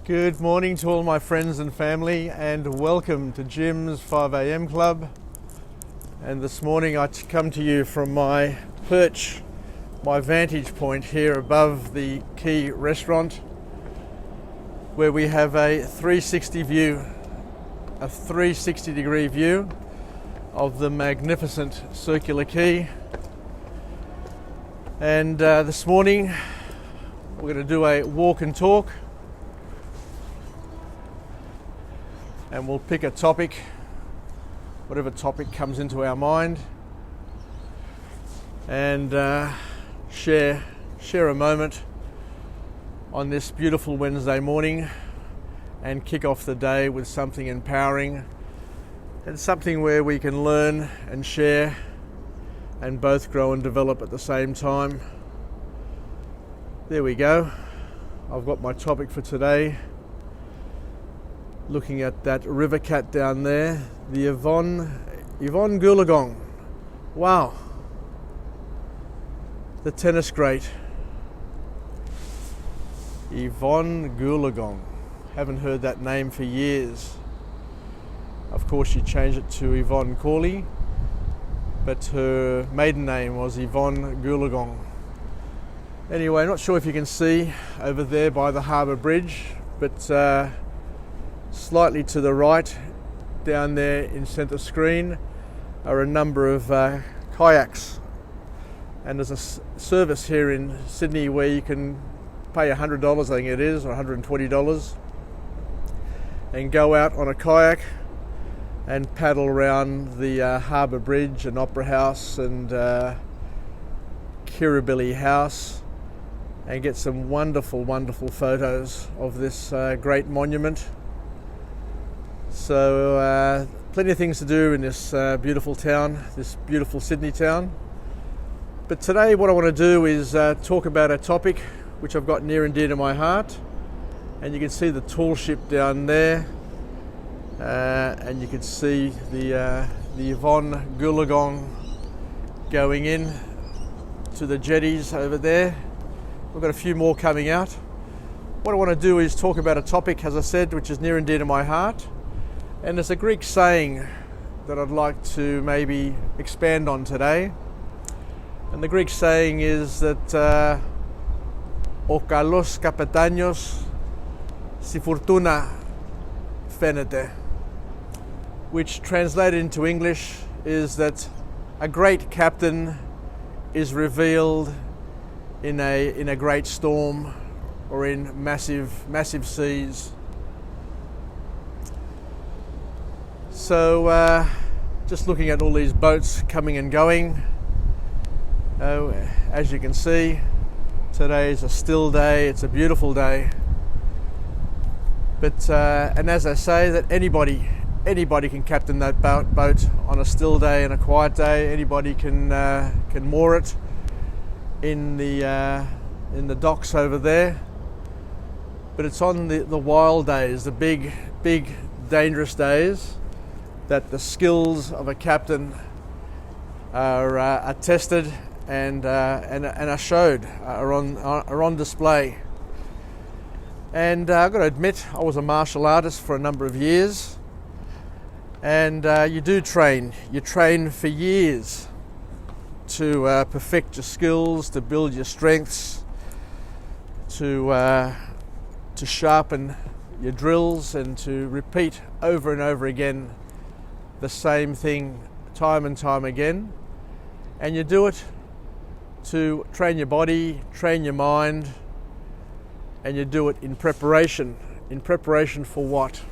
Good morning to all my friends and family, and welcome to Jim's 5 a.m. Club. And this morning I come to you from my perch, my vantage point here above the Quay restaurant, where we have a 360 degree view of the magnificent circular quay. And this morning we're going to do a walk and talk, and we'll pick a topic, whatever topic comes into our mind, and share a moment on this beautiful Wednesday morning and kick off the day with something empowering and something where we can learn and share and both grow and develop at the same time. There we go. I've got my topic for today. Looking at that river cat down there, the Yvonne Goolagong. Wow. The tennis great. Yvonne Goolagong. Haven't heard that name for years. Of course, she changed it to Yvonne Corley, but her maiden name was Yvonne Goolagong. Anyway, not sure if you can see over there by the harbour bridge, but slightly to the right, down there in centre screen, are a number of kayaks. And there's a service here in Sydney where you can pay $100, I think it is, or $120, and go out on a kayak and paddle around the harbour bridge and Opera House and Kirribilli House and get some wonderful, wonderful photos of this great monument. So plenty of things to do in this beautiful town, this beautiful Sydney town. But today what I want to do is talk about a topic which I've got near and dear to my heart. And you can see the tall ship down there, and you can see the Yvonne Goolagong going in to the jetties over there. We've got a few more coming out. What I want to do is talk about a topic, as I said, which is near and dear to my heart. And there's a Greek saying that I'd like to maybe expand on today. And the Greek saying is that o kalos kapetanios si fortuna fenete, which translated into English is that a great captain is revealed in a great storm or in massive seas. So just looking at all these boats coming and going, as you can see, today is a still day. It's a beautiful day. But and as I say, that anybody can captain that boat on a still day and a quiet day. Anybody can moor it in the docks over there. But it's on the wild days, the big dangerous days, that the skills of a captain are tested and are showed, are on display. And I've got to admit, I was a martial artist for a number of years, and you do train. You train for years to perfect your skills, to build your strengths, to sharpen your drills, and to repeat over and over again the same thing time and time again. And you do it to train your body, train your mind, and you do it in preparation. In preparation for what?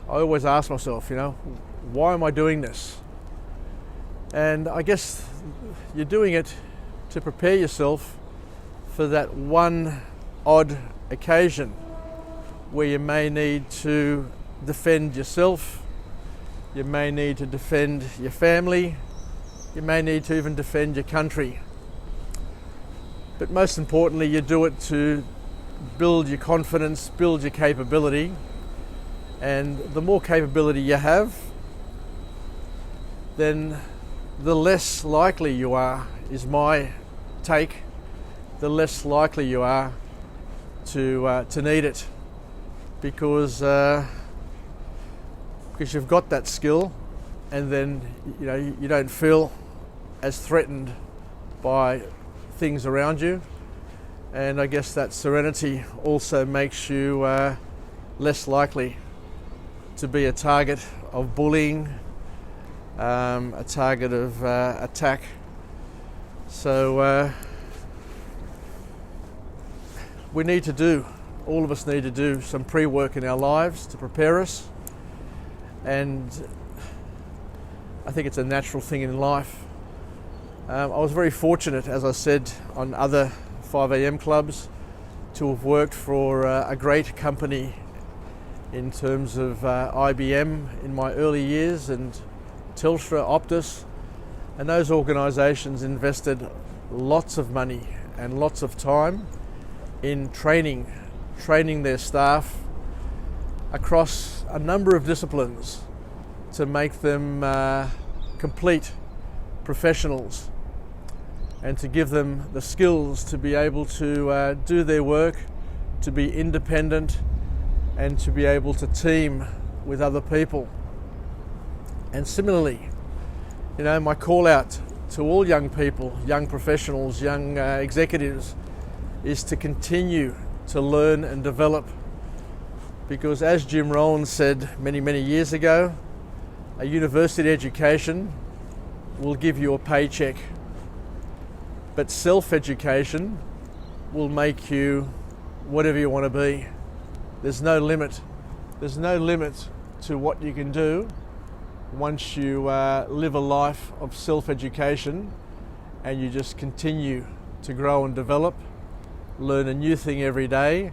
I always ask myself, why am I doing this? And I guess you're doing it to prepare yourself for that one odd occasion where you may need to defend yourself, you may need to defend your family, you may need to even defend your country. But most importantly, you do it to build your confidence, build your capability, and the more capability you have, then the less likely you are, is my take, the less likely you are to need it, because you've got that skill, and then you don't feel as threatened by things around you. And I guess that serenity also makes you less likely to be a target of bullying, a target of attack. So all of us need to do some pre-work in our lives to prepare us. And I think it's a natural thing in life. I was very fortunate, as I said, on other 5am clubs, to have worked for a great company in terms of IBM in my early years, and Telstra, Optus, and those organisations invested lots of money and lots of time in training their staff across a number of disciplines to make them complete professionals, and to give them the skills to be able to do their work, to be independent, and to be able to team with other people. And similarly, my call out to all young people, young professionals, young executives, is to continue to learn and develop. Because as Jim Rohn said many, many years ago, a university education will give you a paycheck, but self-education will make you whatever you want to be. There's no limit. There's no limit to what you can do once you live a life of self-education, and you just continue to grow and develop, learn a new thing every day,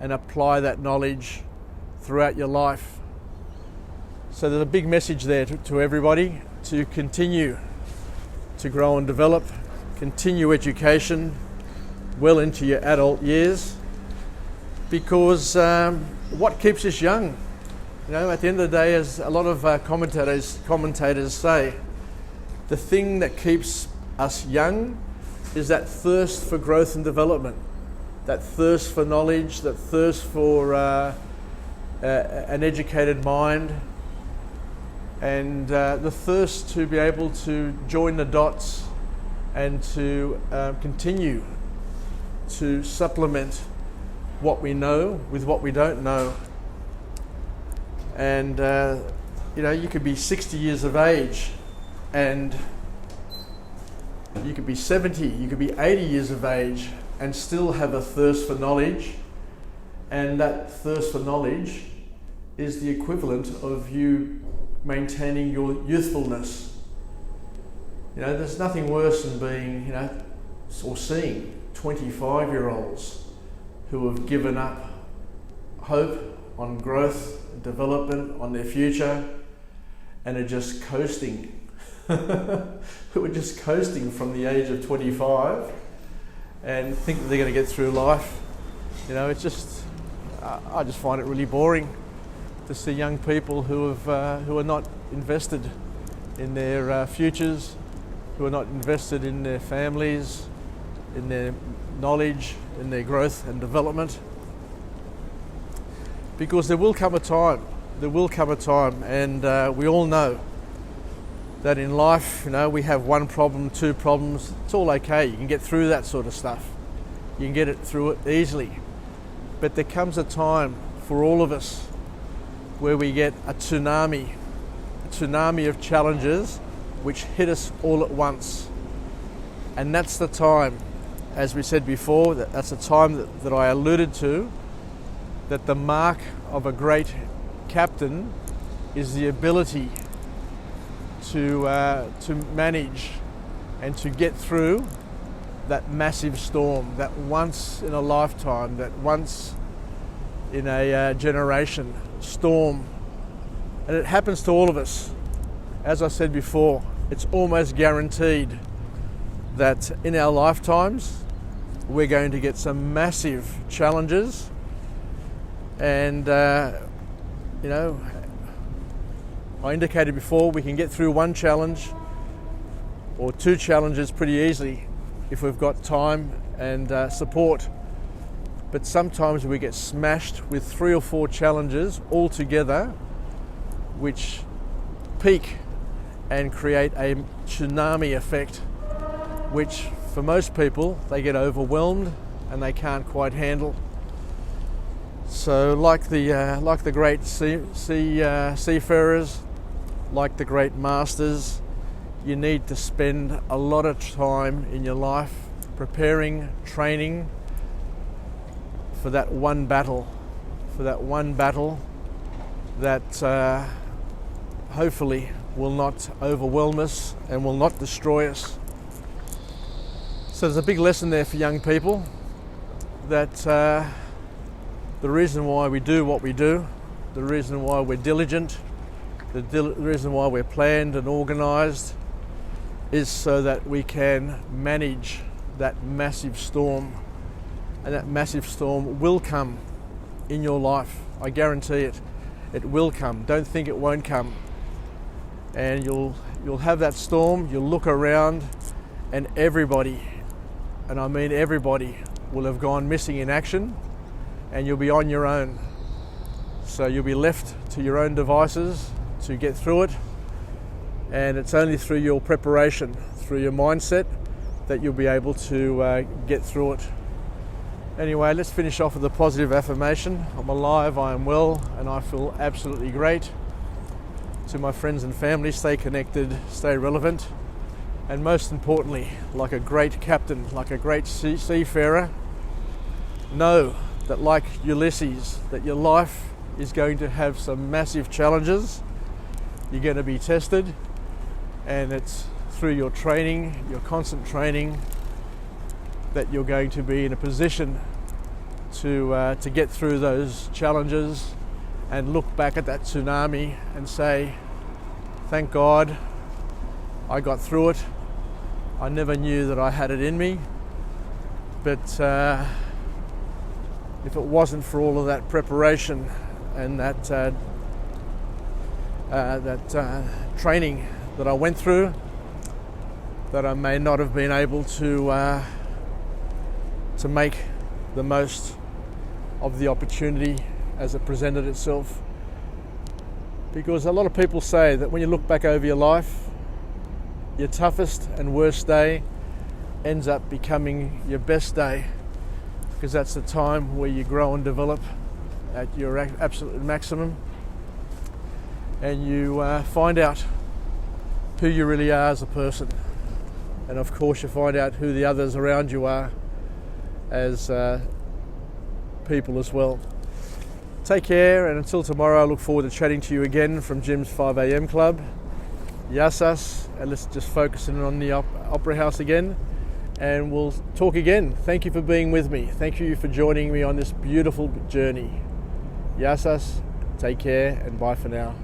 and apply that knowledge throughout your life. So there's a big message there to everybody to continue to grow and develop, continue education well into your adult years, because what keeps us young? At the end of the day, as a lot of commentators say, the thing that keeps us young is that thirst for growth and development, that thirst for knowledge, that thirst for an educated mind, and the thirst to be able to join the dots and to continue to supplement what we know with what we don't know. And you could be 60 years of age, and you could be 70, you could be 80 years of age, and still have a thirst for knowledge. And that thirst for knowledge is the equivalent of you maintaining your youthfulness. There's nothing worse than being, or seeing 25-year-olds who have given up hope on growth, development, on their future, and are just coasting. Who are just coasting from the age of 25 and think that they're going to get through life. It's just, I just find it really boring to see young people who are not invested in their futures, who are not invested in their families, in their knowledge, in their growth and development. Because there will come a time, and we all know that in life, we have one problem, two problems. It's all okay. You can get through that sort of stuff. You can get it through it easily. But there comes a time for all of us where we get a tsunami of challenges which hit us all at once. And that's the time, as we said before, that's the time that I alluded to, that the mark of a great captain is the ability to manage and to get through that massive storm, that once in a lifetime, that once in a generation storm. And it happens to all of us. As I said before, it's almost guaranteed that in our lifetimes we're going to get some massive challenges. And I indicated before, we can get through one challenge or two challenges pretty easily if we've got time and support. but sometimes we get smashed with 3 or 4 challenges all together, which peak and create a tsunami effect, which for most people, they get overwhelmed and they can't quite handle. So like the great seafarers, like the great masters, you need to spend a lot of time in your life preparing, training for that one battle, that hopefully will not overwhelm us and will not destroy us. So there's a big lesson there for young people, that the reason why we do what we do, the reason why we're diligent, the reason why we're planned and organised, is so that we can manage that massive storm. And that massive storm will come in your life. I guarantee it. It will come. Don't think it won't come. And you'll have that storm, you'll look around, and everybody, and I mean everybody, will have gone missing in action, and you'll be on your own. So you'll be left to your own devices to get through it, and it's only through your preparation, through your mindset, that you'll be able to get through it. Anyway, let's finish off with a positive affirmation. I'm alive, I am well, and I feel absolutely great. To my friends and family, stay connected, stay relevant, and most importantly, like a great captain, like a great seafarer, know that, like Ulysses, that your life is going to have some massive challenges. You're going to be tested, and it's through your training, your constant training, that you're going to be in a position to get through those challenges and look back at that tsunami and say, thank God I got through it. I never knew that I had it in me, but if it wasn't for all of that preparation and that training that I went through, that I may not have been able to make the most of the opportunity as it presented itself. Because a lot of people say that when you look back over your life, your toughest and worst day ends up becoming your best day, because that's the time where you grow and develop at your absolute maximum, and you find out who you really are as a person, and of course you find out who the others around you are as people as well. Take care, and until tomorrow, I look forward to chatting to you again from Jim's 5am Club. Yassas, and let's just focus in on the Opera House again, and we'll talk again. Thank you for being with me. Thank you for joining me on this beautiful journey. Yassas, take care, and bye for now.